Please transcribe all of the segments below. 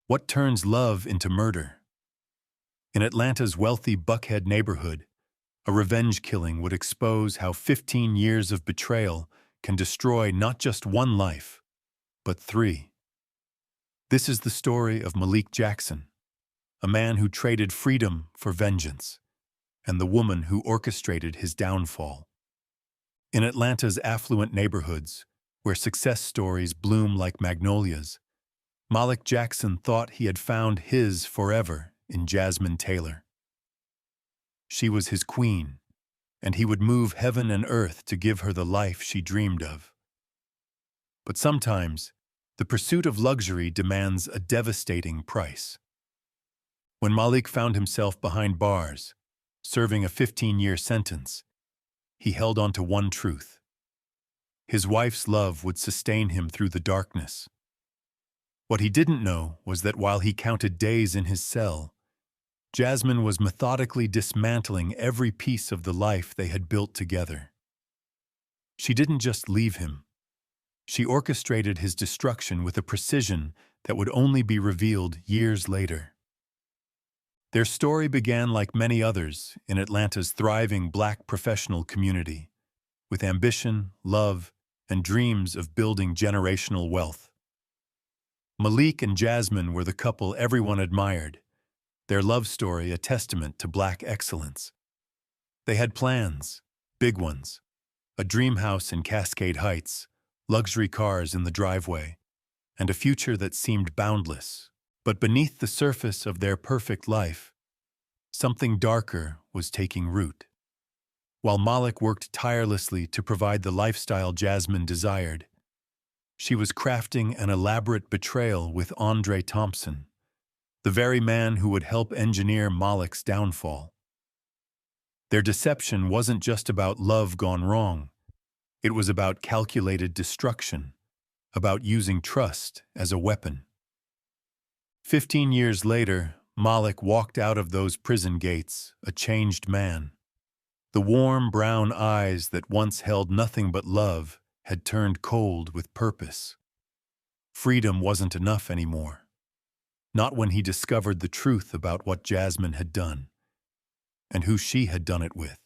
What turns love into murder? In Atlanta's wealthy Buckhead neighborhood, a revenge killing would expose how 15 years of betrayal can destroy not just one life, but three. This is the story of Malik Jackson, a man who traded freedom for vengeance, and the woman who orchestrated his downfall. In Atlanta's affluent neighborhoods, where success stories bloom like magnolias, Malik Jackson thought he had found his forever in Jasmine Taylor. She was his queen, and he would move heaven and earth to give her the life she dreamed of. But sometimes, the pursuit of luxury demands a devastating price. When Malik found himself behind bars, serving a 15-year sentence, he held on to one truth. His wife's love would sustain him through the darkness. What he didn't know was that while he counted days in his cell, Jasmine was methodically dismantling every piece of the life they had built together. She didn't just leave him. She orchestrated his destruction with a precision that would only be revealed years later. Their story began like many others in Atlanta's thriving Black professional community, with ambition, love, and dreams of building generational wealth. Malik and Jasmine were the couple everyone admired, their love story a testament to Black excellence. They had plans, big ones, a dream house in Cascade Heights, luxury cars in the driveway, and a future that seemed boundless. But beneath the surface of their perfect life, something darker was taking root. While Malik worked tirelessly to provide the lifestyle Jasmine desired, she was crafting an elaborate betrayal with Andre Thompson, the very man who would help engineer Malik's downfall. Their deception wasn't just about love gone wrong. It was about calculated destruction, about using trust as a weapon. 15 years later, Malik walked out of those prison gates, a changed man. The warm brown eyes that once held nothing but love had turned cold with purpose. Freedom wasn't enough anymore. Not when he discovered the truth about what Jasmine had done, and who she had done it with.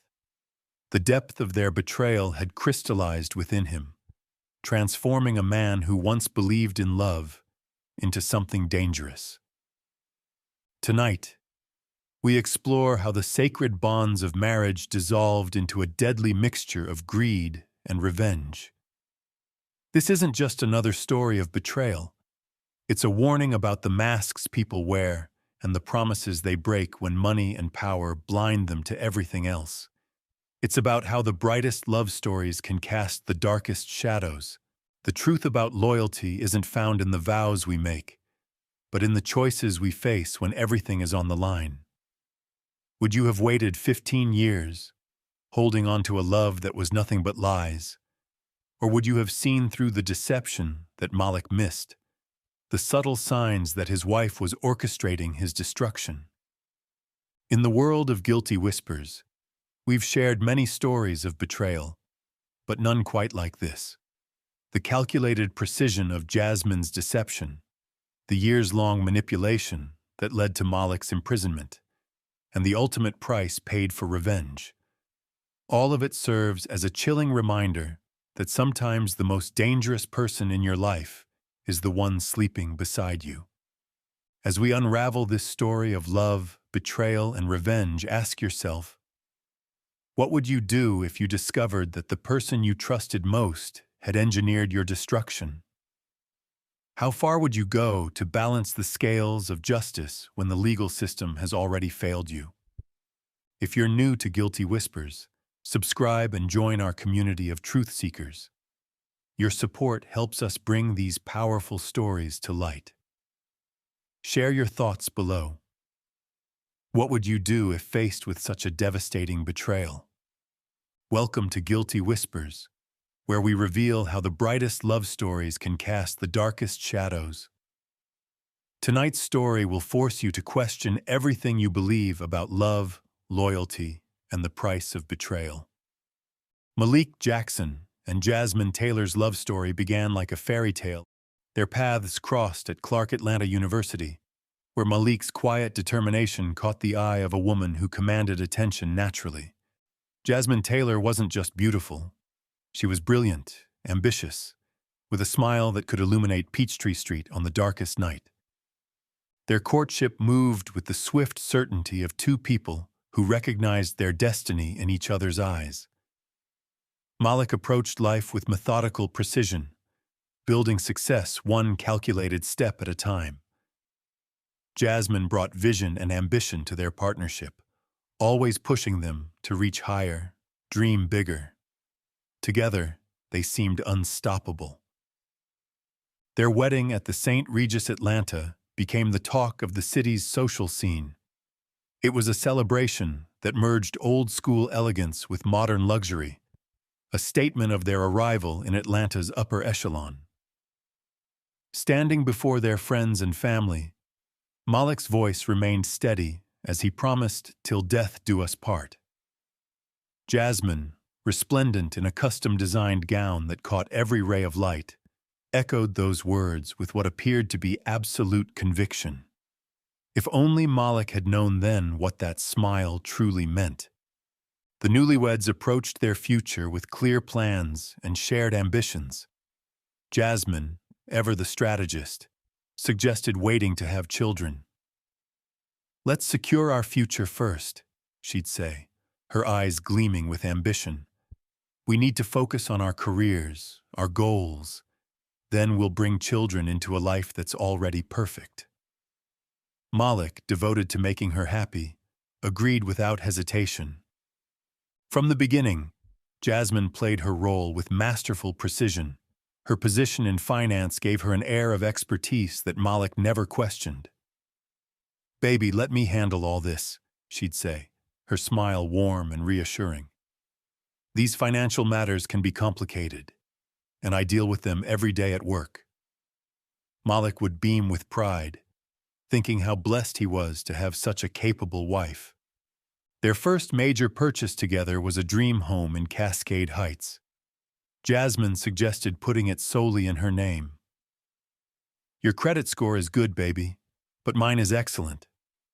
The depth of their betrayal had crystallized within him, transforming a man who once believed in love into something dangerous. Tonight, we explore how the sacred bonds of marriage dissolved into a deadly mixture of greed and revenge. This isn't just another story of betrayal. It's a warning about the masks people wear and the promises they break when money and power blind them to everything else. It's about how the brightest love stories can cast the darkest shadows. The truth about loyalty isn't found in the vows we make, but in the choices we face when everything is on the line. Would you have waited 15 years, holding on to a love that was nothing but lies? Or would you have seen through the deception that Malik missed, the subtle signs that his wife was orchestrating his destruction? In the world of guilty whispers, we've shared many stories of betrayal, but none quite like this. The calculated precision of Jasmine's deception, the years-long manipulation that led to Malik's imprisonment, and the ultimate price paid for revenge. All of it serves as a chilling reminder that sometimes the most dangerous person in your life is the one sleeping beside you. As we unravel this story of love, betrayal, and revenge, ask yourself, what would you do if you discovered that the person you trusted most had engineered your destruction? How far would you go to balance the scales of justice when the legal system has already failed you? If you're new to Guilty Whispers, subscribe and join our community of truth seekers. Your support helps us bring these powerful stories to light. Share your thoughts below. What would you do if faced with such a devastating betrayal? Welcome to Guilty Whispers, where we reveal how the brightest love stories can cast the darkest shadows. Tonight's story will force you to question everything you believe about love, loyalty, and the price of betrayal. Malik Jackson and Jasmine Taylor's love story began like a fairy tale. Their paths crossed at Clark Atlanta University, where Malik's quiet determination caught the eye of a woman who commanded attention naturally. Jasmine Taylor wasn't just beautiful. She was brilliant, ambitious, with a smile that could illuminate Peachtree Street on the darkest night. Their courtship moved with the swift certainty of two people who recognized their destiny in each other's eyes. Malik approached life with methodical precision, building success one calculated step at a time. Jasmine brought vision and ambition to their partnership, always pushing them to reach higher, dream bigger. Together, they seemed unstoppable. Their wedding at the St. Regis Atlanta became the talk of the city's social scene. It was a celebration that merged old-school elegance with modern luxury, a statement of their arrival in Atlanta's upper echelon. Standing before their friends and family, Malik's voice remained steady as he promised till death do us part. Jasmine, resplendent in a custom-designed gown that caught every ray of light, echoed those words with what appeared to be absolute conviction. If only Malik had known then what that smile truly meant. The newlyweds approached their future with clear plans and shared ambitions. Jasmine, ever the strategist, suggested waiting to have children. "Let's secure our future first," she'd say, her eyes gleaming with ambition. "We need to focus on our careers, our goals. Then we'll bring children into a life that's already perfect." Malik, devoted to making her happy, agreed without hesitation. From the beginning, Jasmine played her role with masterful precision. Her position in finance gave her an air of expertise that Malik never questioned. "Baby, let me handle all this," she'd say, her smile warm and reassuring. "These financial matters can be complicated, and I deal with them every day at work." Malik would beam with pride, thinking how blessed he was to have such a capable wife. Their first major purchase together was a dream home in Cascade Heights. Jasmine suggested putting it solely in her name. "Your credit score is good, baby, but mine is excellent.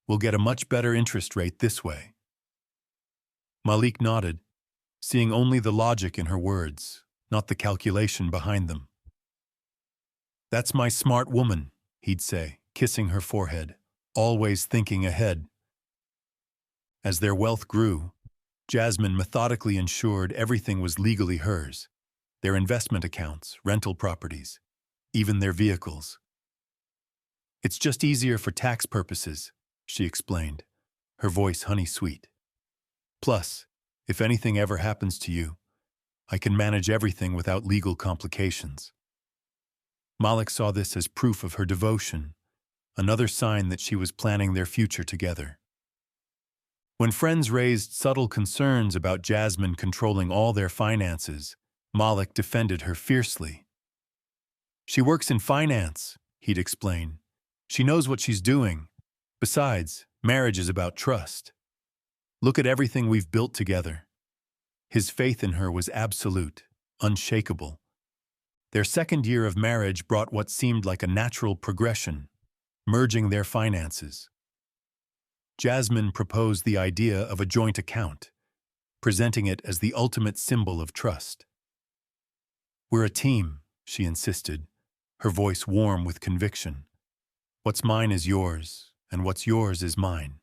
We'll get a much better interest rate this way." Malik nodded, seeing only the logic in her words, not the calculation behind them. "That's my smart woman," he'd say, kissing her forehead, always thinking ahead. As their wealth grew, Jasmine methodically ensured everything was legally hers: their investment accounts, rental properties, even their vehicles. "It's just easier for tax purposes," she explained, her voice honey-sweet. "Plus, if anything ever happens to you, I can manage everything without legal complications." Malik saw this as proof of her devotion, another sign that she was planning their future together. When friends raised subtle concerns about Jasmine controlling all their finances, Malik defended her fiercely. "She works in finance," he'd explain. "She knows what she's doing. Besides, marriage is about trust. Look at everything we've built together." His faith in her was absolute, unshakable. Their second year of marriage brought what seemed like a natural progression, merging their finances. Jasmine proposed the idea of a joint account, presenting it as the ultimate symbol of trust. "We're a team," she insisted, her voice warm with conviction. "What's mine is yours, and what's yours is mine."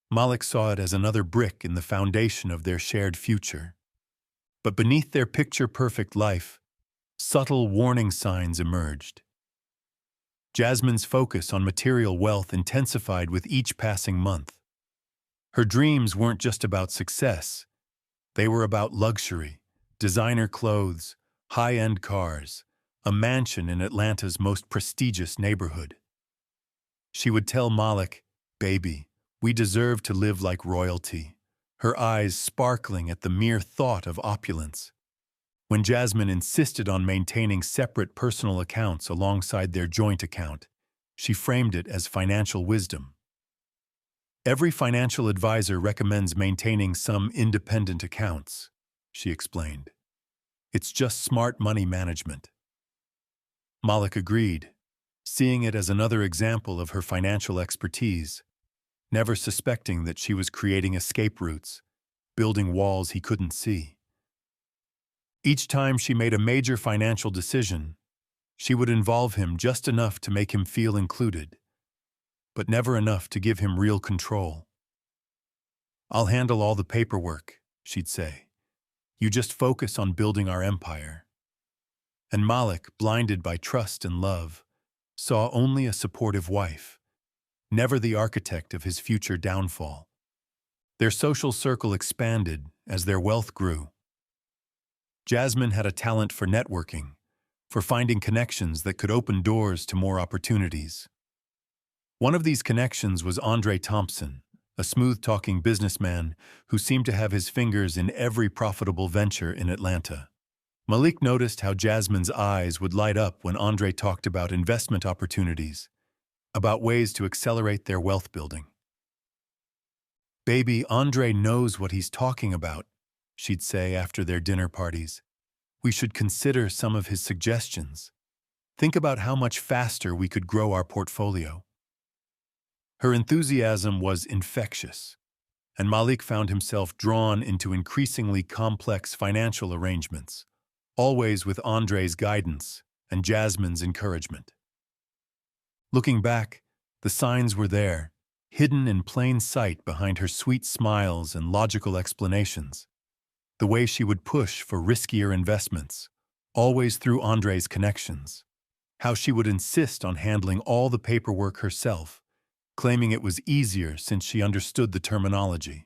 Malik saw it as another brick in the foundation of their shared future. But beneath their picture-perfect life, subtle warning signs emerged. Jasmine's focus on material wealth intensified with each passing month. Her dreams weren't just about success. They were about luxury, designer clothes, high-end cars, a mansion in Atlanta's most prestigious neighborhood. She would tell Malik, "Baby, we deserve to live like royalty," her eyes sparkling at the mere thought of opulence. When Jasmine insisted on maintaining separate personal accounts alongside their joint account, she framed it as financial wisdom. "Every financial advisor recommends maintaining some independent accounts," she explained. "It's just smart money management." Malik agreed, seeing it as another example of her financial expertise, never suspecting that she was creating escape routes, building walls he couldn't see. Each time she made a major financial decision, she would involve him just enough to make him feel included, but never enough to give him real control. "I'll handle all the paperwork," she'd say. "You just focus on building our empire." And Malik, blinded by trust and love, saw only a supportive wife, never the architect of his future downfall. Their social circle expanded as their wealth grew. Jasmine had a talent for networking, for finding connections that could open doors to more opportunities. One of these connections was Andre Thompson, a smooth-talking businessman who seemed to have his fingers in every profitable venture in Atlanta. Malik noticed how Jasmine's eyes would light up when Andre talked about investment opportunities, about ways to accelerate their wealth building. "Baby, Andre knows what he's talking about," she'd say after their dinner parties. "We should consider some of his suggestions. Think about how much faster we could grow our portfolio." Her enthusiasm was infectious, and Malik found himself drawn into increasingly complex financial arrangements, always with Andre's guidance and Jasmine's encouragement. Looking back, the signs were there, hidden in plain sight behind her sweet smiles and logical explanations. The way she would push for riskier investments, always through Andre's connections. How she would insist on handling all the paperwork herself, claiming it was easier since she understood the terminology.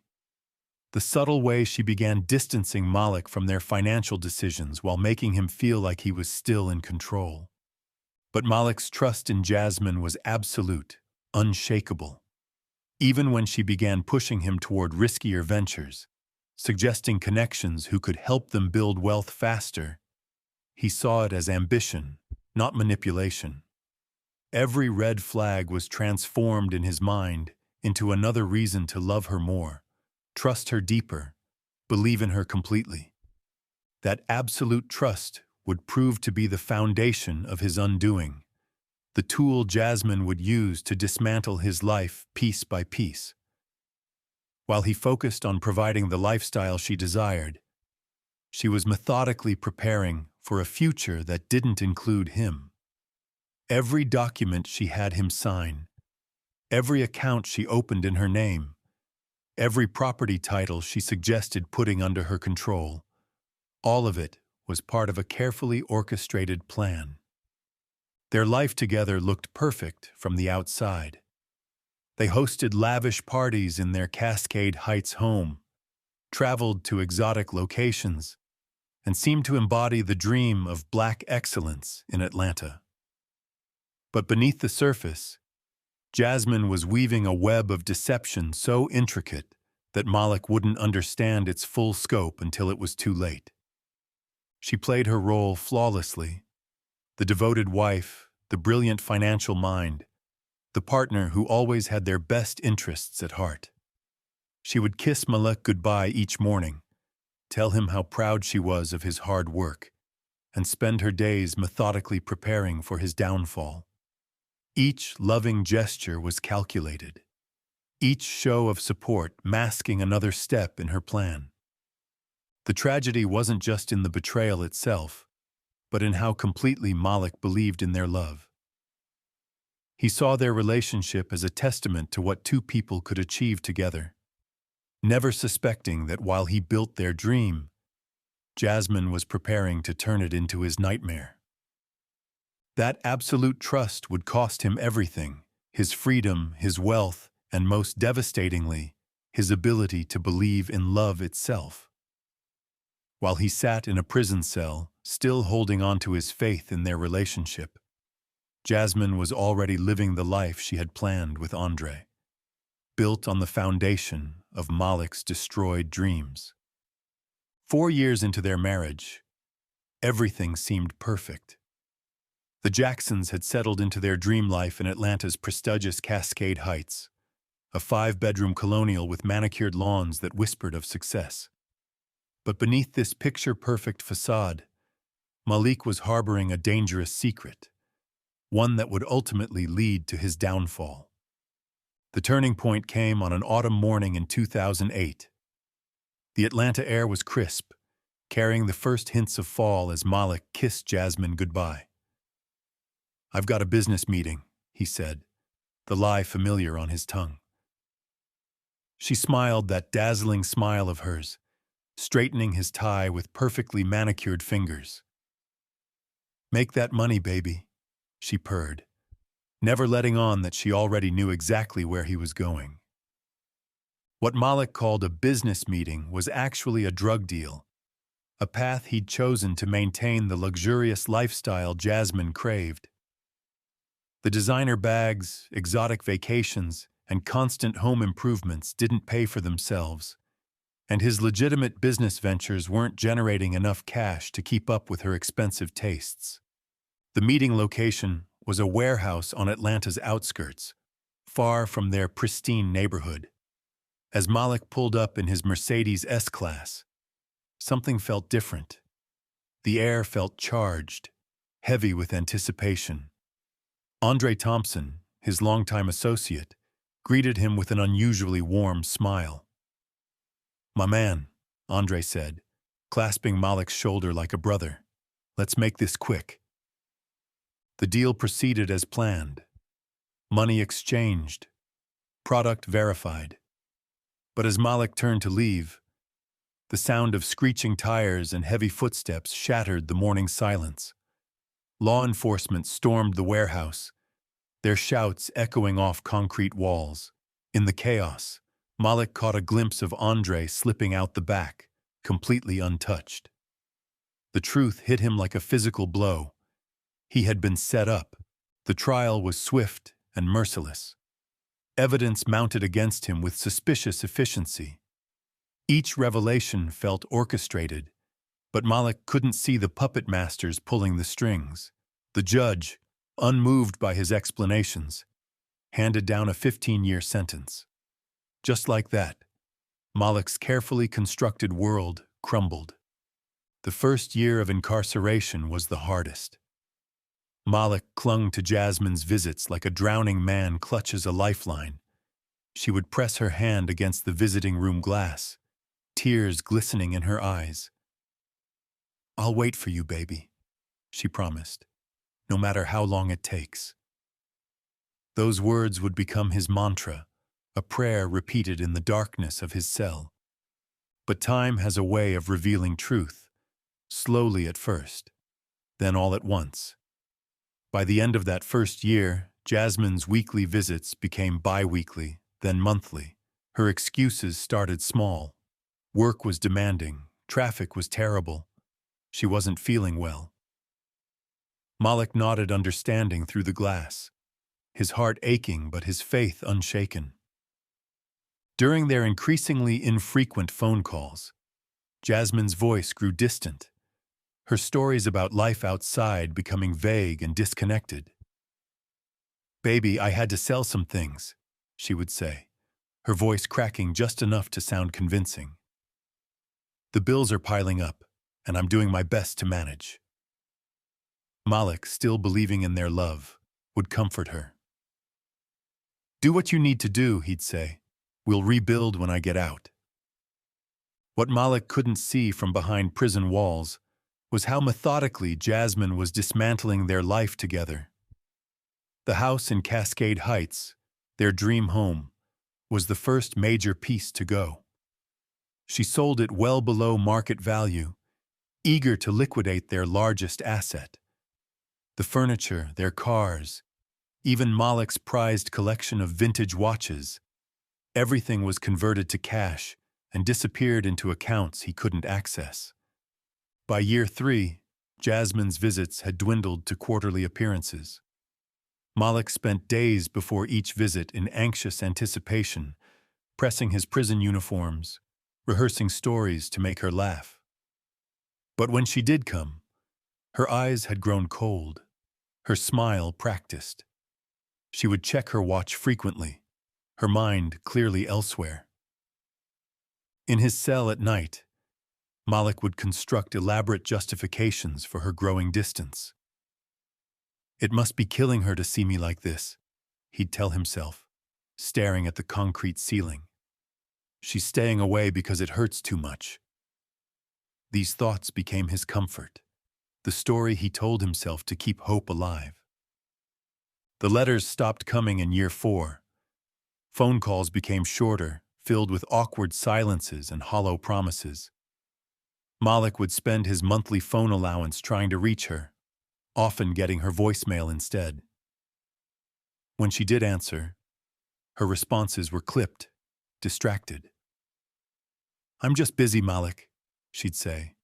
The subtle way she began distancing Malik from their financial decisions while making him feel like he was still in control. But Malik's trust in Jasmine was absolute, unshakable. Even when she began pushing him toward riskier ventures, suggesting connections who could help them build wealth faster, he saw it as ambition, not manipulation. Every red flag was transformed in his mind into another reason to love her more, trust her deeper, believe in her completely. That absolute trust would prove to be the foundation of his undoing, the tool Jasmine would use to dismantle his life piece by piece. While he focused on providing the lifestyle she desired, she was methodically preparing for a future that didn't include him. Every document she had him sign, every account she opened in her name, every property title she suggested putting under her control, all of it was part of a carefully orchestrated plan. Their life together looked perfect from the outside. They hosted lavish parties in their Cascade Heights home, traveled to exotic locations, and seemed to embody the dream of Black excellence in Atlanta. But beneath the surface, Jasmine was weaving a web of deception so intricate that Malik wouldn't understand its full scope until it was too late. She played her role flawlessly, the devoted wife, the brilliant financial mind, the partner who always had their best interests at heart. She would kiss Malik goodbye each morning, tell him how proud she was of his hard work, and spend her days methodically preparing for his downfall. Each loving gesture was calculated, each show of support masking another step in her plan. The tragedy wasn't just in the betrayal itself, but in how completely Malik believed in their love. He saw their relationship as a testament to what two people could achieve together, never suspecting that while he built their dream, Jasmine was preparing to turn it into his nightmare. That absolute trust would cost him everything, his freedom, his wealth, and most devastatingly, his ability to believe in love itself. While he sat in a prison cell, still holding on to his faith in their relationship, Jasmine was already living the life she had planned with Andre, built on the foundation of Malik's destroyed dreams. 4 years into their marriage, everything seemed perfect. The Jacksons had settled into their dream life in Atlanta's prestigious Cascade Heights, a 5-bedroom colonial with manicured lawns that whispered of success. But beneath this picture-perfect facade, Malik was harboring a dangerous secret, one that would ultimately lead to his downfall. The turning point came on an autumn morning in 2008. The Atlanta air was crisp, carrying the first hints of fall as Malik kissed Jasmine goodbye. "I've got a business meeting," he said, the lie familiar on his tongue. She smiled that dazzling smile of hers, straightening his tie with perfectly manicured fingers. "Make that money, baby," she purred, never letting on that she already knew exactly where he was going. What Malik called a business meeting was actually a drug deal, a path he'd chosen to maintain the luxurious lifestyle Jasmine craved. The designer bags, exotic vacations, and constant home improvements didn't pay for themselves, and his legitimate business ventures weren't generating enough cash to keep up with her expensive tastes. The meeting location was a warehouse on Atlanta's outskirts, far from their pristine neighborhood. As Malik pulled up in his Mercedes S-Class, something felt different. The air felt charged, heavy with anticipation. Andre Thompson, his longtime associate, greeted him with an unusually warm smile. "My man," Andre said, clasping Malik's shoulder like a brother. "Let's make this quick." The deal proceeded as planned. Money exchanged. Product verified. But as Malik turned to leave, the sound of screeching tires and heavy footsteps shattered the morning silence. Law enforcement stormed the warehouse, their shouts echoing off concrete walls. In the chaos, Malik caught a glimpse of Andre slipping out the back, completely untouched. The truth hit him like a physical blow. He had been set up. The trial was swift and merciless. Evidence mounted against him with suspicious efficiency. Each revelation felt orchestrated, but Malik couldn't see the puppet masters pulling the strings. The judge, unmoved by his explanations, handed down a 15-year sentence. Just like that, Malik's carefully constructed world crumbled. The first year of incarceration was the hardest. Malik clung to Jasmine's visits like a drowning man clutches a lifeline. She would press her hand against the visiting room glass, tears glistening in her eyes. "I'll wait for you, baby," she promised, "no matter how long it takes." Those words would become his mantra, a prayer repeated in the darkness of his cell. But time has a way of revealing truth, slowly at first, then all at once. By the end of that first year, Jasmine's weekly visits became bi-weekly, then monthly. Her excuses started small. Work was demanding, traffic was terrible. She wasn't feeling well. Malik nodded understanding through the glass, his heart aching but his faith unshaken. During their increasingly infrequent phone calls, Jasmine's voice grew distant, her stories about life outside becoming vague and disconnected. "Baby, I had to sell some things," she would say, her voice cracking just enough to sound convincing. "The bills are piling up, and I'm doing my best to manage." Malik, still believing in their love, would comfort her. "Do what you need to do," he'd say. "We'll rebuild when I get out." What Malik couldn't see from behind prison walls was how methodically Jasmine was dismantling their life together. The house in Cascade Heights, their dream home, was the first major piece to go. She sold it well below market value, eager to liquidate their largest asset. The furniture, their cars, even Malik's prized collection of vintage watches, everything was converted to cash and disappeared into accounts he couldn't access. By year 3, Jasmine's visits had dwindled to quarterly appearances. Malik spent days before each visit in anxious anticipation, pressing his prison uniforms, rehearsing stories to make her laugh. But when she did come, her eyes had grown cold, her smile practiced. She would check her watch frequently, her mind clearly elsewhere. In his cell at night, Malik would construct elaborate justifications for her growing distance. It must be killing her to see me like this, he'd tell himself, staring at the concrete ceiling. She's staying away because it hurts too much. These thoughts became his comfort, the story he told himself to keep hope alive. The letters stopped coming in year 4. Phone calls became shorter, filled with awkward silences and hollow promises. Malik would spend his monthly phone allowance trying to reach her, often getting her voicemail instead. When she did answer, her responses were clipped, distracted. "I'm just busy, Malik," she'd say.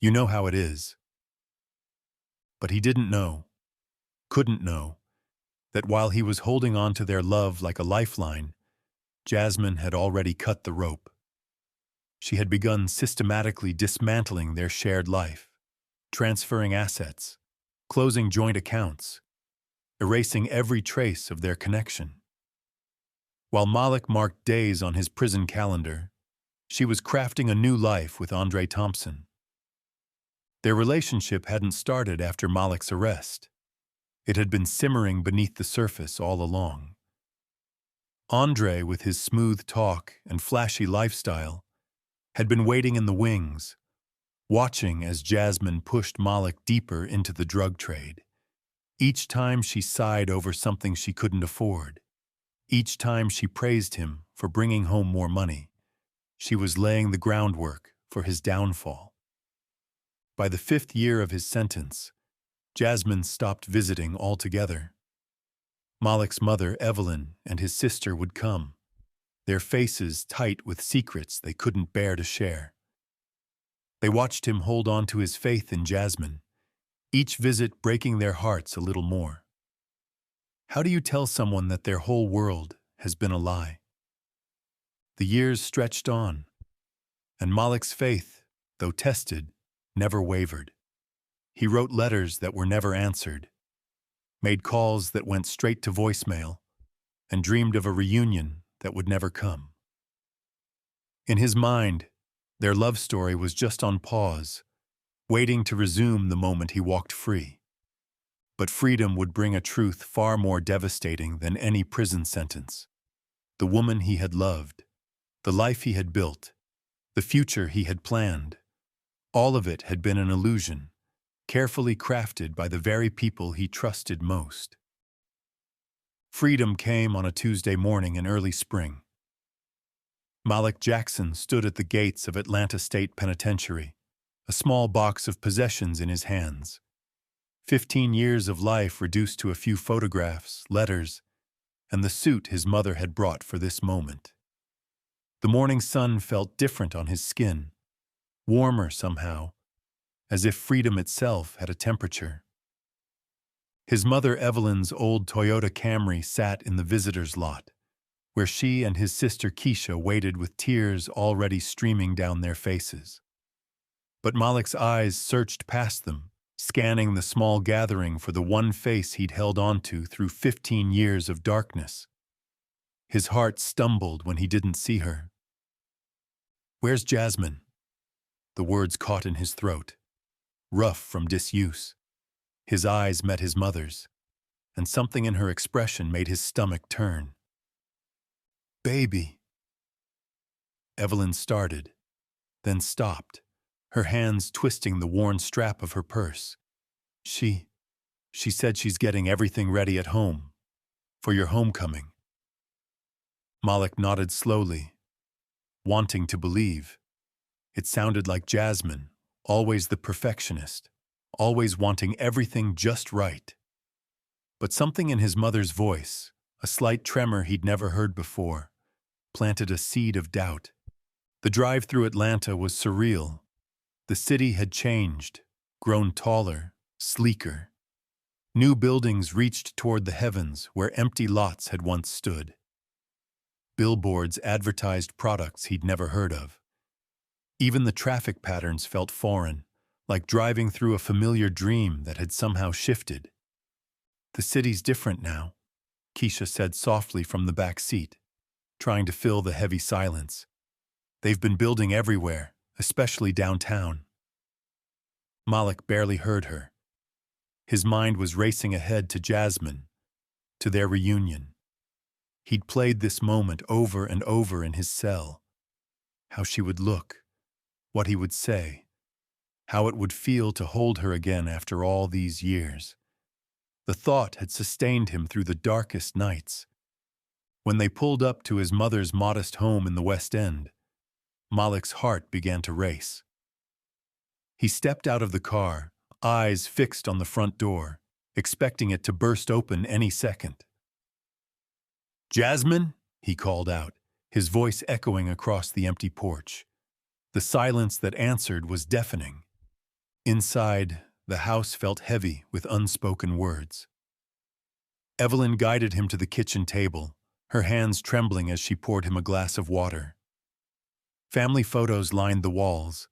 "You know how it is." But he didn't know, couldn't know, that while he was holding on to their love like a lifeline, Jasmine had already cut the rope. She had begun systematically dismantling their shared life, transferring assets, closing joint accounts, erasing every trace of their connection. While Malik marked days on his prison calendar, she was crafting a new life with Andre Thompson. Their relationship hadn't started after Malik's arrest. It had been simmering beneath the surface all along. Andre, with his smooth talk and flashy lifestyle, had been waiting in the wings, watching as Jasmine pushed Malik deeper into the drug trade. Each time she sighed over something she couldn't afford, each time she praised him for bringing home more money, she was laying the groundwork for his downfall. By the 5th year of his sentence, Jasmine stopped visiting altogether. Malik's mother, Evelyn, and his sister would come, their faces tight with secrets they couldn't bear to share. They watched him hold on to his faith in Jasmine, each visit breaking their hearts a little more. How do you tell someone that their whole world has been a lie? The years stretched on, and Malik's faith, though tested, never wavered. He wrote letters that were never answered, made calls that went straight to voicemail, and dreamed of a reunion that would never come. In his mind, their love story was just on pause, waiting to resume the moment he walked free. But freedom would bring a truth far more devastating than any prison sentence. The woman he had loved, the life he had built, the future he had planned, all of it had been an illusion, carefully crafted by the very people he trusted most. Freedom came on a Tuesday morning in early spring. Malik Jackson stood at the gates of Atlanta State Penitentiary, a small box of possessions in his hands. 15 years of life reduced to a few photographs, letters, and the suit his mother had brought for this moment. The morning sun felt different on his skin, warmer somehow, as if freedom itself had a temperature. His mother Evelyn's old Toyota Camry sat in the visitor's lot, where she and his sister Keisha waited with tears already streaming down their faces. But Malik's eyes searched past them, scanning the small gathering for the one face he'd held onto through 15 years of darkness. His heart stumbled when he didn't see her. "Where's Jasmine?" The words caught in his throat, rough from disuse. His eyes met his mother's, and something in her expression made his stomach turn. "Baby." Evelyn started, then stopped, her hands twisting the worn strap of her purse. She said she's getting everything ready at home, for your homecoming." Malik nodded slowly, wanting to believe. It sounded like Jasmine, always the perfectionist, always wanting everything just right. But something in his mother's voice, a slight tremor he'd never heard before, planted a seed of doubt. The drive through Atlanta was surreal. The city had changed, grown taller, sleeker. New buildings reached toward the heavens where empty lots had once stood. Billboards advertised products he'd never heard of. Even the traffic patterns felt foreign, like driving through a familiar dream that had somehow shifted. "The city's different now," Keisha said softly from the back seat, trying to fill the heavy silence. "They've been building everywhere, especially downtown." Malik barely heard her. His mind was racing ahead to Jasmine, to their reunion. He'd played this moment over and over in his cell. How she would look, what he would say, how it would feel to hold her again after all these years. The thought had sustained him through the darkest nights. When they pulled up to his mother's modest home in the West End, Malik's heart began to race. He stepped out of the car, eyes fixed on the front door, expecting it to burst open any second. "Jasmine?" he called out, his voice echoing across the empty porch. The silence that answered was deafening. Inside, the house felt heavy with unspoken words. Evelyn guided him to the kitchen table, her hands trembling as she poured him a glass of water. Family photos lined the walls,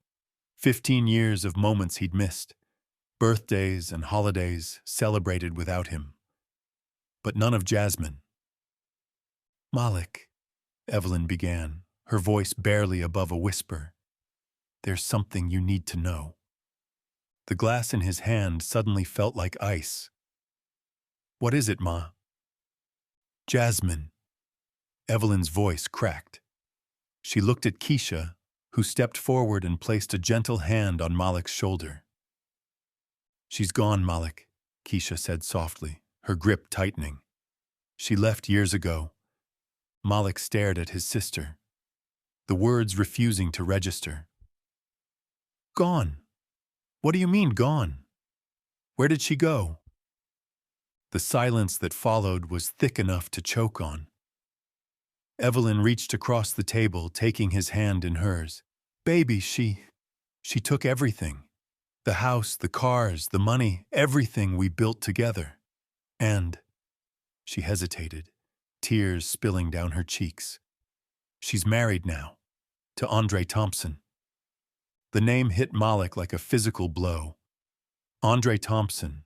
15 years of moments he'd missed, birthdays and holidays celebrated without him. But none of Jasmine. "Malik," Evelyn began, her voice barely above a whisper. "There's something you need to know." The glass in his hand suddenly felt like ice. "What is it, Ma?" "Jasmine." Evelyn's voice cracked. She looked at Keisha, who stepped forward and placed a gentle hand on Malik's shoulder. "She's gone, Malik," Keisha said softly, her grip tightening. "She left years ago." Malik stared at his sister, the words refusing to register. "Gone? What do you mean, gone? Where did she go?" The silence that followed was thick enough to choke on. Evelyn reached across the table, taking his hand in hers. "Baby, she took everything. The house, the cars, the money, everything we built together. And," she hesitated, tears spilling down her cheeks, "she's married now, to Andre Thompson." The name hit Malik like a physical blow. Andre Thompson,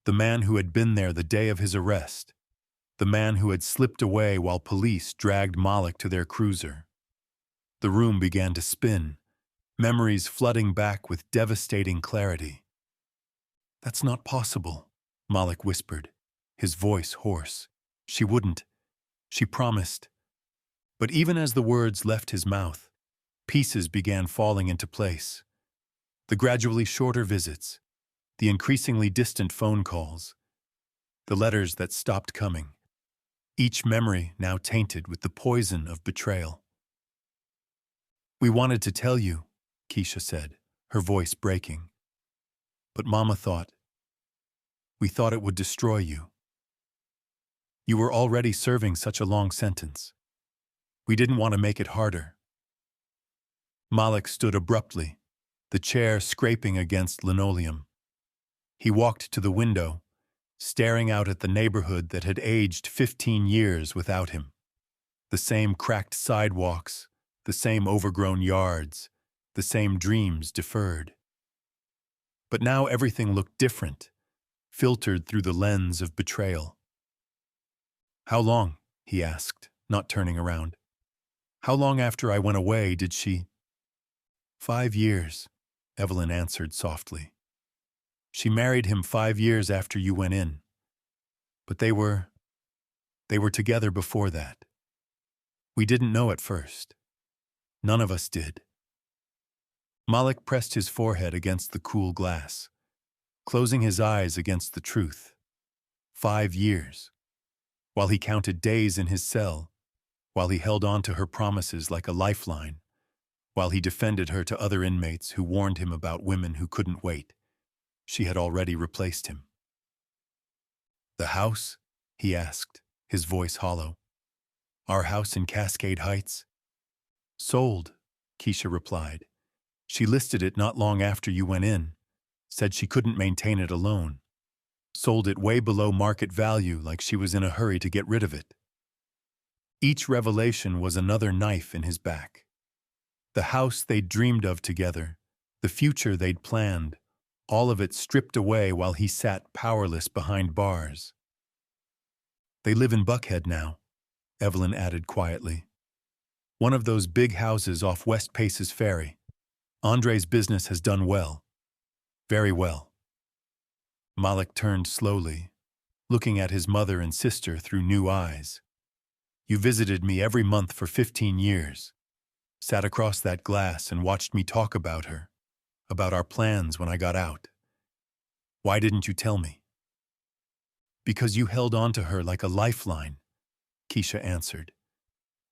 the man who had been there the day of his arrest, the man who had slipped away while police dragged Malik to their cruiser. The room began to spin, memories flooding back with devastating clarity. "That's not possible," Malik whispered, his voice hoarse. "She wouldn't. She promised." But even as the words left his mouth, pieces began falling into place. The gradually shorter visits, the increasingly distant phone calls, the letters that stopped coming, each memory now tainted with the poison of betrayal. "We wanted to tell you," Keisha said, her voice breaking. "But Mama we thought it would destroy you. You were already serving such a long sentence. We didn't want to make it harder." Malik stood abruptly, the chair scraping against linoleum. He walked to the window, staring out at the neighborhood that had aged 15 years without him. The same cracked sidewalks, the same overgrown yards, the same dreams deferred. But now everything looked different, filtered through the lens of betrayal. "How long?" he asked, not turning around. "How long after I went away did she—" "5 years," Evelyn answered softly. "She married him 5 years after you went in. But they were together before that. We didn't know at first. None of us did." Malik pressed his forehead against the cool glass, closing his eyes against the truth. 5 years. While he counted days in his cell, while he held on to her promises like a lifeline, while he defended her to other inmates who warned him about women who couldn't wait, she had already replaced him. "The house?" he asked, his voice hollow. "Our house in Cascade Heights?" "Sold," Keisha replied. "She listed it not long after you went in, said she couldn't maintain it alone. Sold it way below market value like she was in a hurry to get rid of it." Each revelation was another knife in his back. The house they'd dreamed of together, the future they'd planned, all of it stripped away while he sat powerless behind bars. "They live in Buckhead now," Evelyn added quietly. "One of those big houses off West Pace's ferry. Andre's business has done well. Very well." Malik turned slowly, looking at his mother and sister through new eyes. You visited me every month for 15 years, sat across that glass and watched me talk about her, about our plans when I got out. Why didn't you tell me? Because you held on to her like a lifeline, Keisha answered,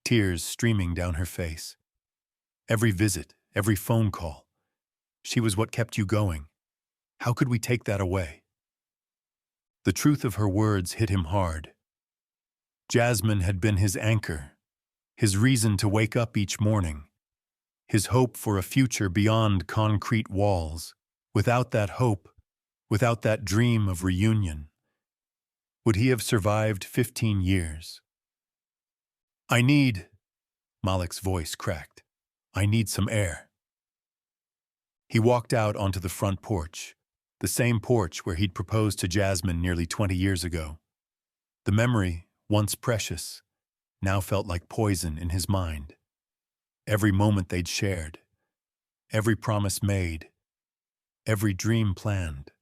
tears streaming down her face. Every visit, every phone call, she was what kept you going. How could we take that away? The truth of her words hit him hard. Jasmine had been his anchor, his reason to wake up each morning, his hope for a future beyond concrete walls. Without that hope, without that dream of reunion, would he have survived 15 years? I need, Malik's voice cracked. I need some air. He walked out onto the front porch, the same porch where he'd proposed to Jasmine nearly 20 years ago. The memory, once precious, now felt like poison in his mind. Every moment they'd shared, every promise made, every dream planned,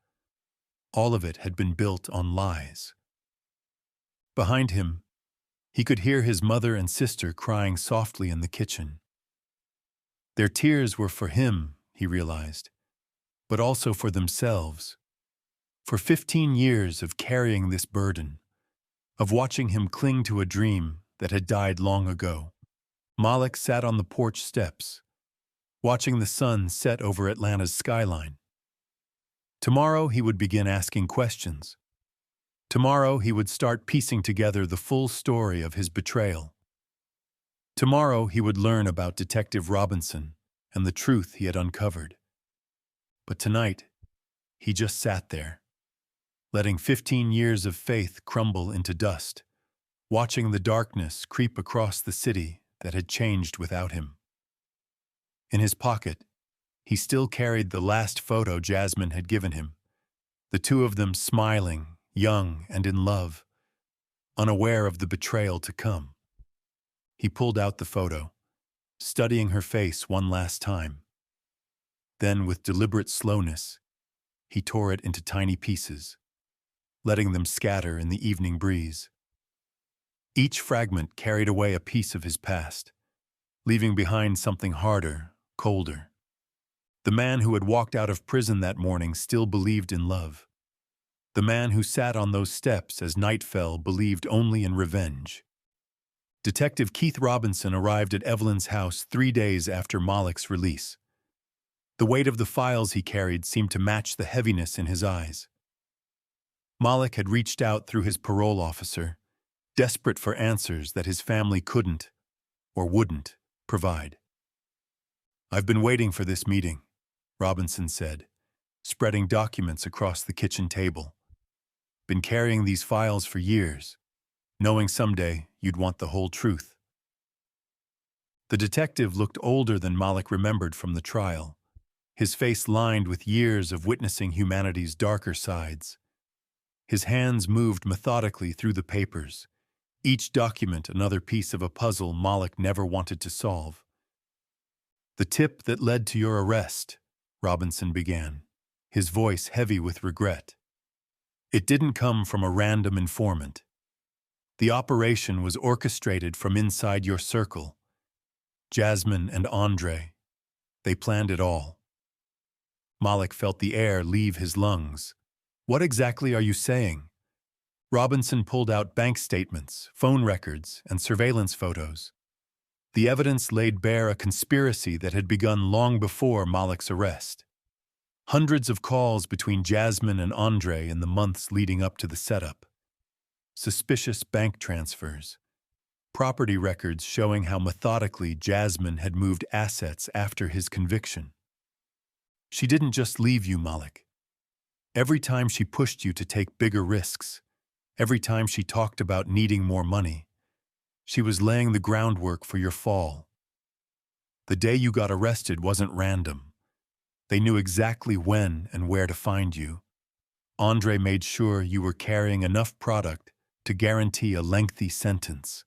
all of it had been built on lies. Behind him, he could hear his mother and sister crying softly in the kitchen. Their tears were for him, he realized, but also for themselves. For 15 years of carrying this burden, of watching him cling to a dream that had died long ago, Malik sat on the porch steps, watching the sun set over Atlanta's skyline. Tomorrow he would begin asking questions. Tomorrow he would start piecing together the full story of his betrayal. Tomorrow he would learn about Detective Robinson and the truth he had uncovered. But tonight, he just sat there, letting 15 years of faith crumble into dust, watching the darkness creep across the city that had changed without him. In his pocket, he still carried the last photo Jasmine had given him, the two of them smiling, young and in love, unaware of the betrayal to come. He pulled out the photo, studying her face one last time. Then, with deliberate slowness, he tore it into tiny pieces, letting them scatter in the evening breeze. Each fragment carried away a piece of his past, leaving behind something harder, colder. The man who had walked out of prison that morning still believed in love. The man who sat on those steps as night fell believed only in revenge. Detective Keith Robinson arrived at Evelyn's house 3 days after Malik's release. The weight of the files he carried seemed to match the heaviness in his eyes. Malik had reached out through his parole officer, desperate for answers that his family couldn't, or wouldn't, provide. I've been waiting for this meeting, Robinson said, spreading documents across the kitchen table. Been carrying these files for years, knowing someday you'd want the whole truth. The detective looked older than Malik remembered from the trial, his face lined with years of witnessing humanity's darker sides. His hands moved methodically through the papers, each document another piece of a puzzle Malik never wanted to solve. The tip that led to your arrest, Robinson began, his voice heavy with regret. It didn't come from a random informant. The operation was orchestrated from inside your circle. Jasmine and Andre, they planned it all. Malik felt the air leave his lungs. What exactly are you saying? Robinson pulled out bank statements, phone records, and surveillance photos. The evidence laid bare a conspiracy that had begun long before Malik's arrest. Hundreds of calls between Jasmine and Andre in the months leading up to the setup. Suspicious bank transfers. Property records showing how methodically Jasmine had moved assets after his conviction. She didn't just leave you, Malik. Every time she pushed you to take bigger risks, every time she talked about needing more money, she was laying the groundwork for your fall. The day you got arrested wasn't random. They knew exactly when and where to find you. Andre made sure you were carrying enough product to guarantee a lengthy sentence.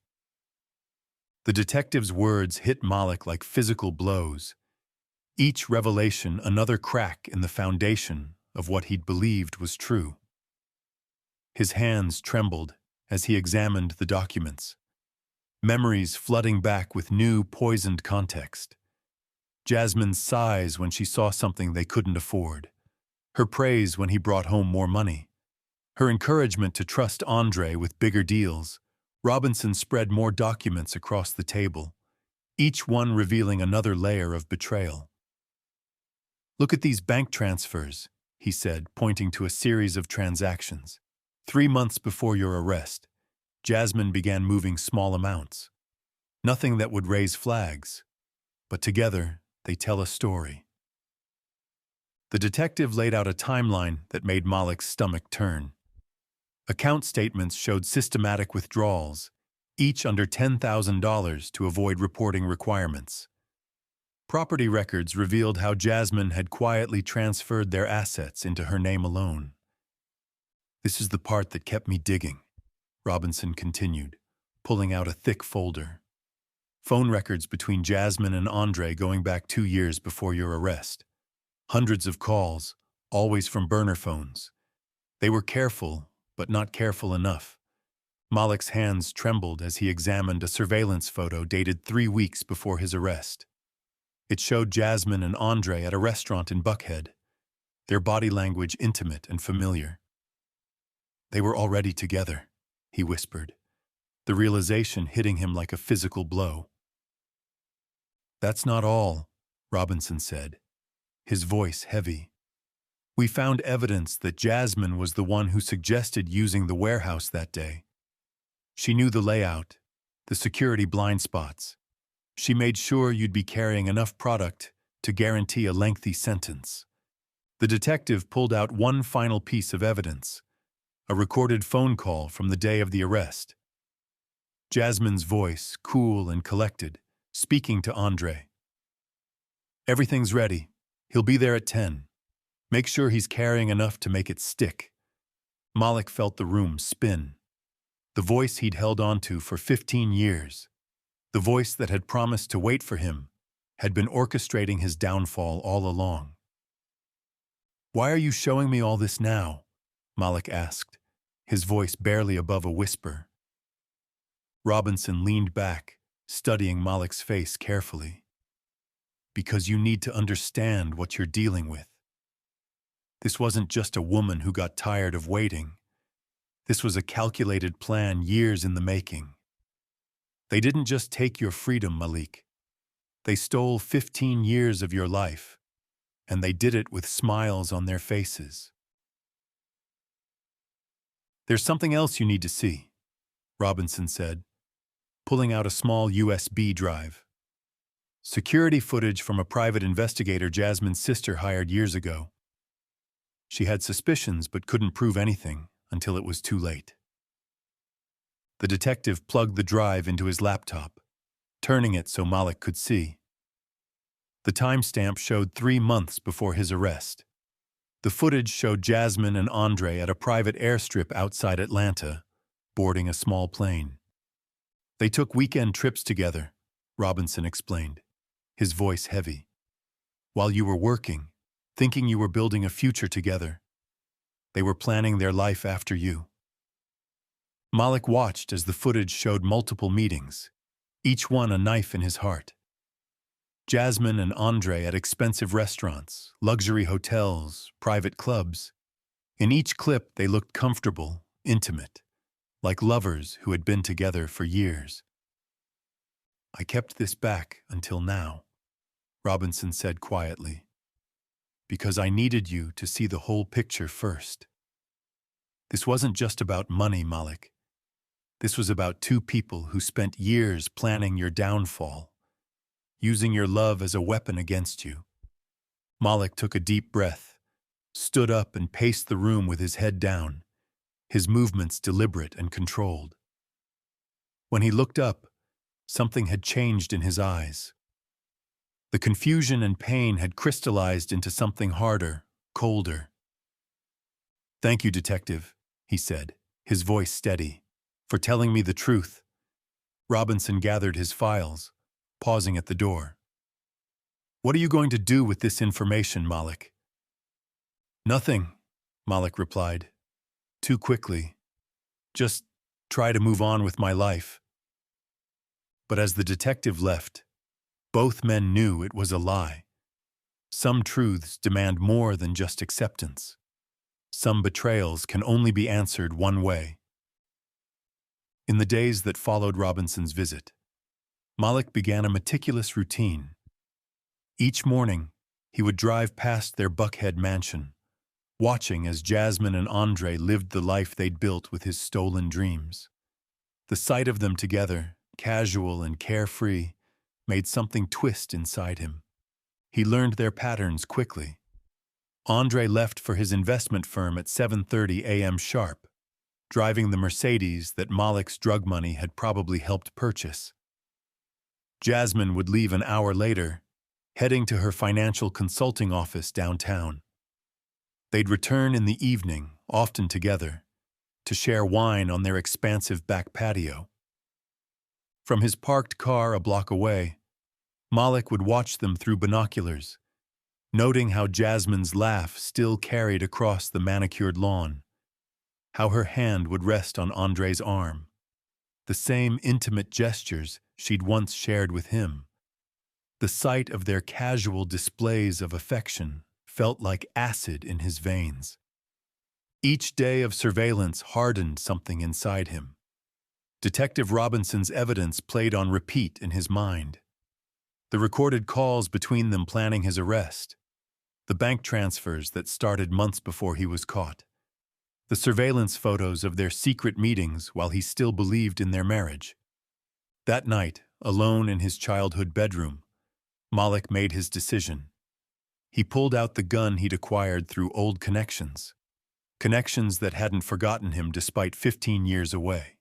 The detective's words hit Malik like physical blows. Each revelation another crack in the foundation of what he'd believed was true. His hands trembled as he examined the documents, memories flooding back with new, poisoned context. Jasmine's sighs when she saw something they couldn't afford, her praise when he brought home more money, her encouragement to trust Andre with bigger deals. Robinson spread more documents across the table, each one revealing another layer of betrayal. "Look at these bank transfers," he said, pointing to a series of transactions. 3 months before your arrest, Jasmine began moving small amounts. Nothing that would raise flags, but together they tell a story. The detective laid out a timeline that made Malik's stomach turn. Account statements showed systematic withdrawals, each under $10,000 to avoid reporting requirements. Property records revealed how Jasmine had quietly transferred their assets into her name alone. "This is the part that kept me digging," Robinson continued, pulling out a thick folder. "Phone records between Jasmine and Andre going back 2 years before your arrest. Hundreds of calls, always from burner phones. They were careful, but not careful enough." Malik's hands trembled as he examined a surveillance photo dated 3 weeks before his arrest. It showed Jasmine and Andre at a restaurant in Buckhead, their body language intimate and familiar. "They were already together," he whispered, the realization hitting him like a physical blow. "That's not all," Robinson said, his voice heavy. "We found evidence that Jasmine was the one who suggested using the warehouse that day. She knew the layout, the security blind spots. She made sure you'd be carrying enough product to guarantee a lengthy sentence." The detective pulled out one final piece of evidence, a recorded phone call from the day of the arrest. Jasmine's voice, cool and collected, speaking to Andre. "Everything's ready. He'll be there at 10. Make sure he's carrying enough to make it stick." Malik felt the room spin. The voice he'd held onto for 15 years, the voice that had promised to wait for him, had been orchestrating his downfall all along. "Why are you showing me all this now?" Malik asked, his voice barely above a whisper. Robinson leaned back, studying Malik's face carefully. "Because you need to understand what you're dealing with. This wasn't just a woman who got tired of waiting. This was a calculated plan years in the making. They didn't just take your freedom, Malik. They stole 15 years of your life, and they did it with smiles on their faces." "There's something else you need to see," Robinson said, pulling out a small USB drive. "Security footage from a private investigator Jasmine's sister hired years ago. She had suspicions but couldn't prove anything until it was too late." The detective plugged the drive into his laptop, turning it so Malik could see. The timestamp showed 3 months before his arrest. The footage showed Jasmine and Andre at a private airstrip outside Atlanta, boarding a small plane. "They took weekend trips together," Robinson explained, his voice heavy. "While you were working, thinking you were building a future together. They were planning their life after you." Malik watched as the footage showed multiple meetings, each one a knife in his heart. Jasmine and Andre at expensive restaurants, luxury hotels, private clubs. In each clip, they looked comfortable, intimate, like lovers who had been together for years. "I kept this back until now," Robinson said quietly, "because I needed you to see the whole picture first. This wasn't just about money, Malik. This was about 2 people who spent years planning your downfall, using your love as a weapon against you." Malik took a deep breath, stood up and paced the room with his head down, his movements deliberate and controlled. When he looked up, something had changed in his eyes. The confusion and pain had crystallized into something harder, colder. "Thank you, Detective," he said, his voice steady, "for telling me the truth." Robinson gathered his files, pausing at the door. "What are you going to do with this information, Malik?" "Nothing," Malik replied, too quickly, Just try to move on with my life." But as the detective left, both men knew it was a lie. Some truths demand more than just acceptance. Some betrayals can only be answered one way. In the days that followed Robinson's visit, Malik began a meticulous routine. Each morning, he would drive past their Buckhead mansion, watching as Jasmine and Andre lived the life they'd built with his stolen dreams. The sight of them together, casual and carefree, made something twist inside him. He learned their patterns quickly. Andre left for his investment firm at 7:30 a.m. sharp, driving the Mercedes that Malik's drug money had probably helped purchase. Jasmine would leave an hour later, heading to her financial consulting office downtown. They'd return in the evening, often together, to share wine on their expansive back patio. From his parked car a block away, Malik would watch them through binoculars, noting how Jasmine's laugh still carried across the manicured lawn, how her hand would rest on Andre's arm, the same intimate gestures she'd once shared with him. The sight of their casual displays of affection felt like acid in his veins. Each day of surveillance hardened something inside him. Detective Robinson's evidence played on repeat in his mind. The recorded calls between them planning his arrest, the bank transfers that started months before he was caught, the surveillance photos of their secret meetings while he still believed in their marriage. That night, alone in his childhood bedroom, Malik made his decision. He pulled out the gun he'd acquired through old connections that hadn't forgotten him despite 15 years away.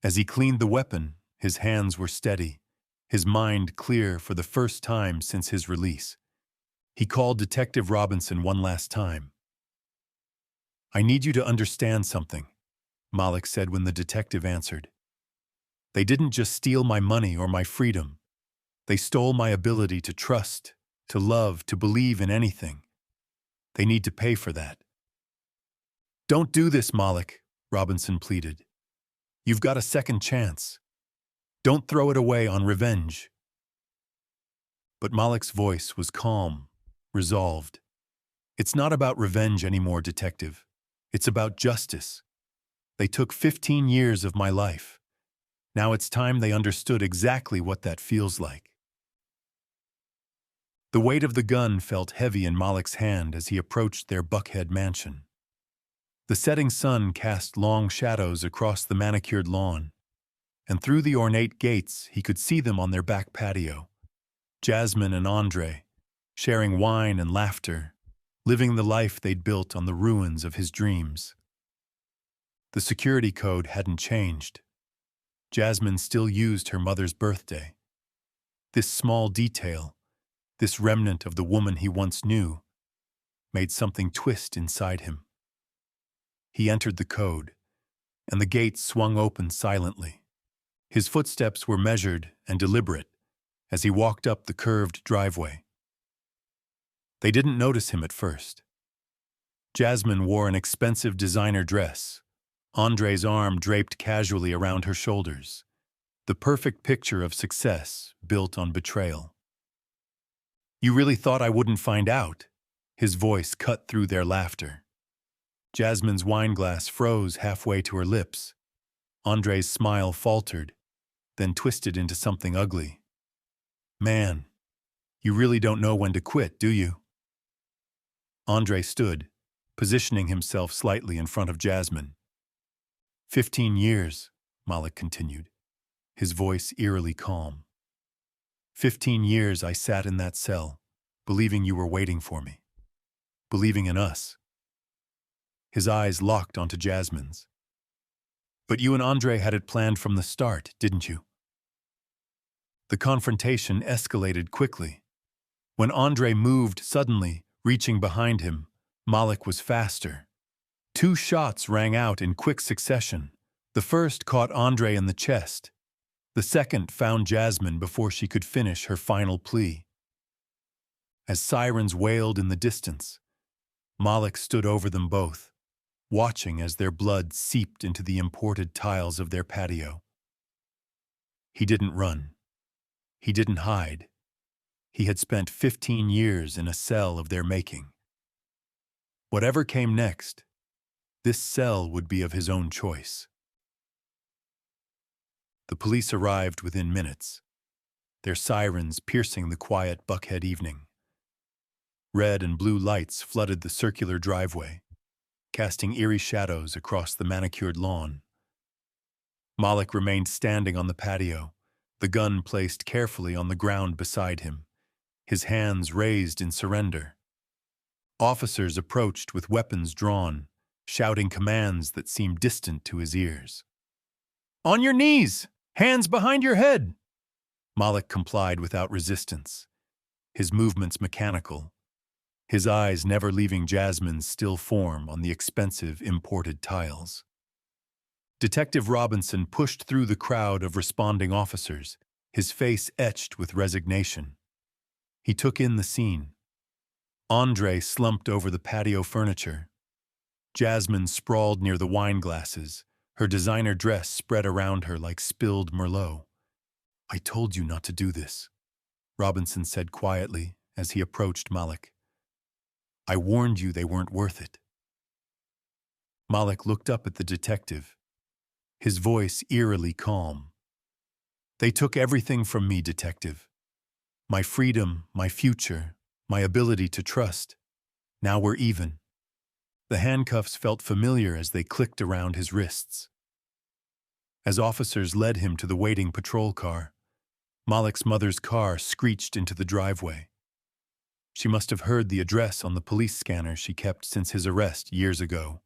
As he cleaned the weapon, his hands were steady, his mind clear for the first time since his release. He called Detective Robinson one last time. "I need you to understand something," Malik said when the detective answered. "They didn't just steal my money or my freedom. They stole my ability to trust, to love, to believe in anything. They need to pay for that." "Don't do this, Malik," Robinson pleaded. "You've got a second chance. Don't throw it away on revenge." But Malik's voice was calm, resolved. "It's not about revenge anymore, detective. It's about justice. They took 15 years of my life. Now it's time they understood exactly what that feels like." The weight of the gun felt heavy in Malik's hand as he approached their Buckhead mansion. The setting sun cast long shadows across the manicured lawn, and through the ornate gates he could see them on their back patio, Jasmine and Andre, sharing wine and laughter, living the life they'd built on the ruins of his dreams. The security code hadn't changed. Jasmine still used her mother's birthday. This small detail, this remnant of the woman he once knew, made something twist inside him. He entered the code, and the gate swung open silently. His footsteps were measured and deliberate as he walked up the curved driveway. They didn't notice him at first. Jasmine wore an expensive designer dress, Andre's arm draped casually around her shoulders, the perfect picture of success built on betrayal. "You really thought I wouldn't find out?" His voice cut through their laughter. Jasmine's wineglass froze halfway to her lips. Andre's smile faltered, then twisted into something ugly. "Man, you really don't know when to quit, do you?" Andre stood, positioning himself slightly in front of Jasmine. 15 years, Malik continued, his voice eerily calm. 15 years I sat in that cell, believing you were waiting for me, believing in us. His eyes locked onto Jasmine's. "But you and Andre had it planned from the start, didn't you?" The confrontation escalated quickly. When Andre moved suddenly, reaching behind him, Malik was faster. 2 shots rang out in quick succession. The first caught Andre in the chest. The second found Jasmine before she could finish her final plea. As sirens wailed in the distance, Malik stood over them both, watching as their blood seeped into the imported tiles of their patio. He didn't run. He didn't hide. He had spent 15 years in a cell of their making. Whatever came next, this cell would be of his own choice. The police arrived within minutes, their sirens piercing the quiet Buckhead evening. Red and blue lights flooded the circular driveway, casting eerie shadows across the manicured lawn. Malik remained standing on the patio, the gun placed carefully on the ground beside him, his hands raised in surrender. Officers approached with weapons drawn, shouting commands that seemed distant to his ears. "On your knees! Hands behind your head!" Malik complied without resistance, his movements mechanical, his eyes never leaving Jasmine's still form on the expensive imported tiles. Detective Robinson pushed through the crowd of responding officers, his face etched with resignation. He took in the scene. Andre slumped over the patio furniture. Jasmine sprawled near the wine glasses, her designer dress spread around her like spilled Merlot. "I told you not to do this," Robinson said quietly as he approached Malik. "I warned you they weren't worth it." Malik looked up at the detective, his voice eerily calm. "They took everything from me, detective. My freedom, my future, my ability to trust. Now we're even." The handcuffs felt familiar as they clicked around his wrists. As officers led him to the waiting patrol car, Malik's mother's car screeched into the driveway. She must have heard the address on the police scanner she kept since his arrest years ago.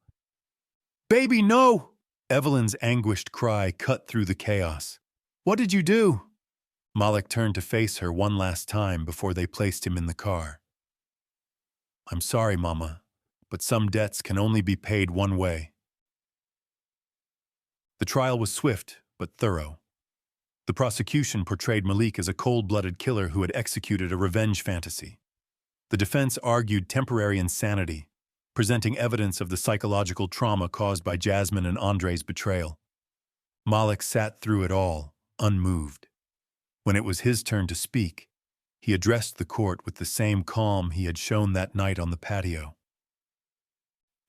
"Baby, no!" Evelyn's anguished cry cut through the chaos. "What did you do?" Malik turned to face her one last time before they placed him in the car. "I'm sorry, Mama, but some debts can only be paid one way." The trial was swift but thorough. The prosecution portrayed Malik as a cold-blooded killer who had executed a revenge fantasy. The defense argued temporary insanity, presenting evidence of the psychological trauma caused by Jasmine and Andre's betrayal. Malik sat through it all, unmoved. When it was his turn to speak, he addressed the court with the same calm he had shown that night on the patio.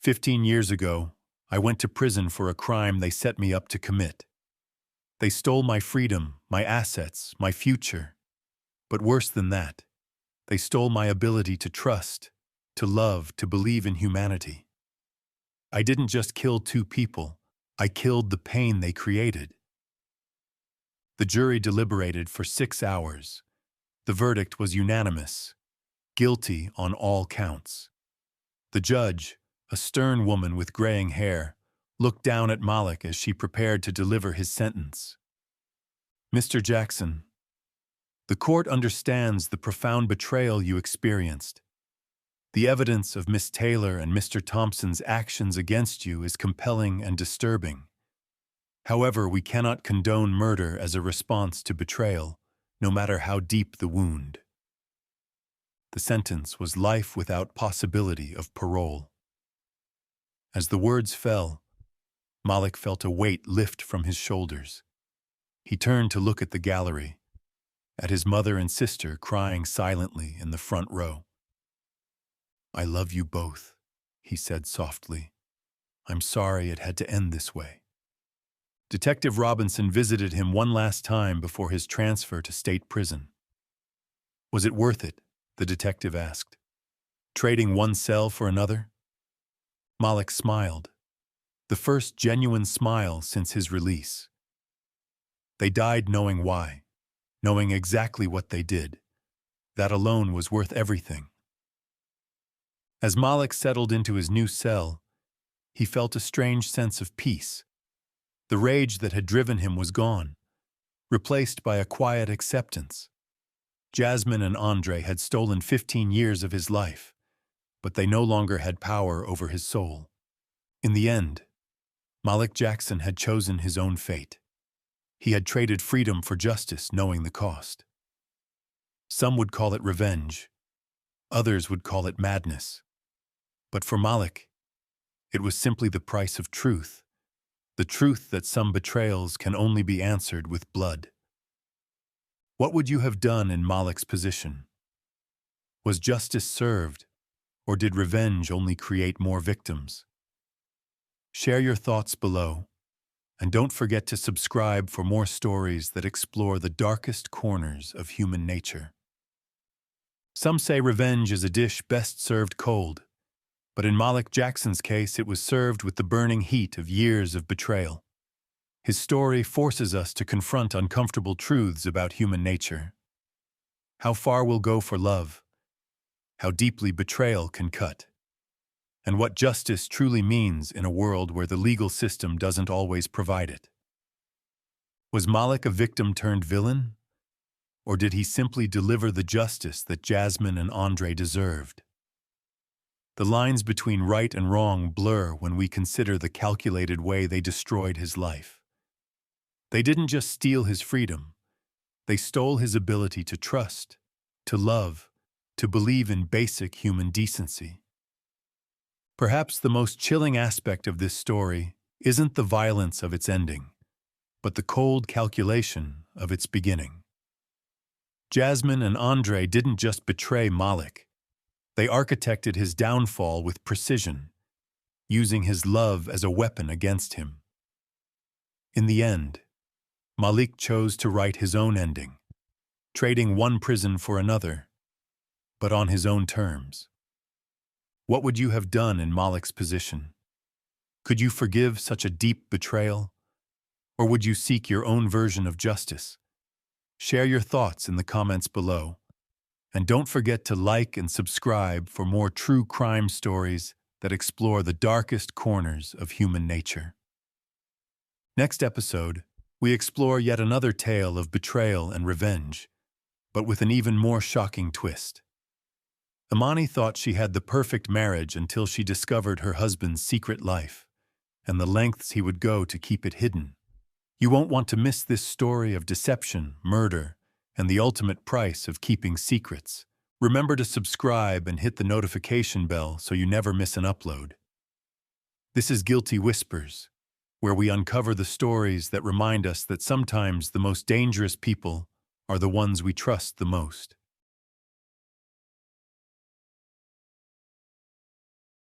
15 years ago, I went to prison for a crime they set me up to commit. They stole my freedom, my assets, my future. But worse than that, they stole my ability to trust, to love, to believe in humanity. I didn't just kill two people, I killed the pain they created. The jury deliberated for 6 hours. The verdict was unanimous, guilty on all counts. The judge, a stern woman with graying hair, looked down at Malik as she prepared to deliver his sentence. "Mr. Jackson, the court understands the profound betrayal you experienced. The evidence of Miss Taylor and Mr. Thompson's actions against you is compelling and disturbing. However, we cannot condone murder as a response to betrayal, no matter how deep the wound." The sentence was life without possibility of parole. As the words fell, Malik felt a weight lift from his shoulders. He turned to look at the gallery, at his mother and sister crying silently in the front row. "I love you both," he said softly. "I'm sorry it had to end this way." Detective Robinson visited him one last time before his transfer to state prison. "Was it worth it?" the detective asked. "Trading one cell for another?" Malik smiled, the first genuine smile since his release. They died knowing why, knowing exactly what they did. That alone was worth everything. As Malik settled into his new cell, he felt a strange sense of peace. The rage that had driven him was gone, replaced by a quiet acceptance. Jasmine and Andre had stolen 15 years of his life, but they no longer had power over his soul. In the end, Malik Jackson had chosen his own fate. He had traded freedom for justice, knowing the cost. Some would call it revenge. Others would call it madness. But for Malik, It was simply the price of truth, the truth that some betrayals can only be answered with blood. What would you have done in Malik's position? Was justice served, or did revenge only create more victims? Share your thoughts below, and don't forget to subscribe for more stories that explore the darkest corners of human nature. Some say revenge is a dish best served cold, but in Malik Jackson's case it was served with the burning heat of years of betrayal. His story forces us to confront uncomfortable truths about human nature. How far we'll go for love, how deeply betrayal can cut, and what justice truly means in a world where the legal system doesn't always provide it. Was Malik a victim turned villain? Or did he simply deliver the justice that Jasmine and Andre deserved? The lines between right and wrong blur when we consider the calculated way they destroyed his life. They didn't just steal his freedom, they stole his ability to trust, to love, to believe in basic human decency. Perhaps the most chilling aspect of this story isn't the violence of its ending, but the cold calculation of its beginning. Jasmine and Andre didn't just betray Malik. They architected his downfall with precision, using his love as a weapon against him. In the end, Malik chose to write his own ending, trading one prison for another, but on his own terms. What would you have done in Malik's position? Could you forgive such a deep betrayal? Or would you seek your own version of justice? Share your thoughts in the comments below. And don't forget to like and subscribe for more true crime stories that explore the darkest corners of human nature. Next episode, we explore yet another tale of betrayal and revenge, but with an even more shocking twist. Imani thought she had the perfect marriage until she discovered her husband's secret life and the lengths he would go to keep it hidden. You won't want to miss this story of deception, murder, and the ultimate price of keeping secrets. Remember to subscribe and hit the notification bell so you never miss an upload. This is Guilty Whispers, where we uncover the stories that remind us that sometimes the most dangerous people are the ones we trust the most.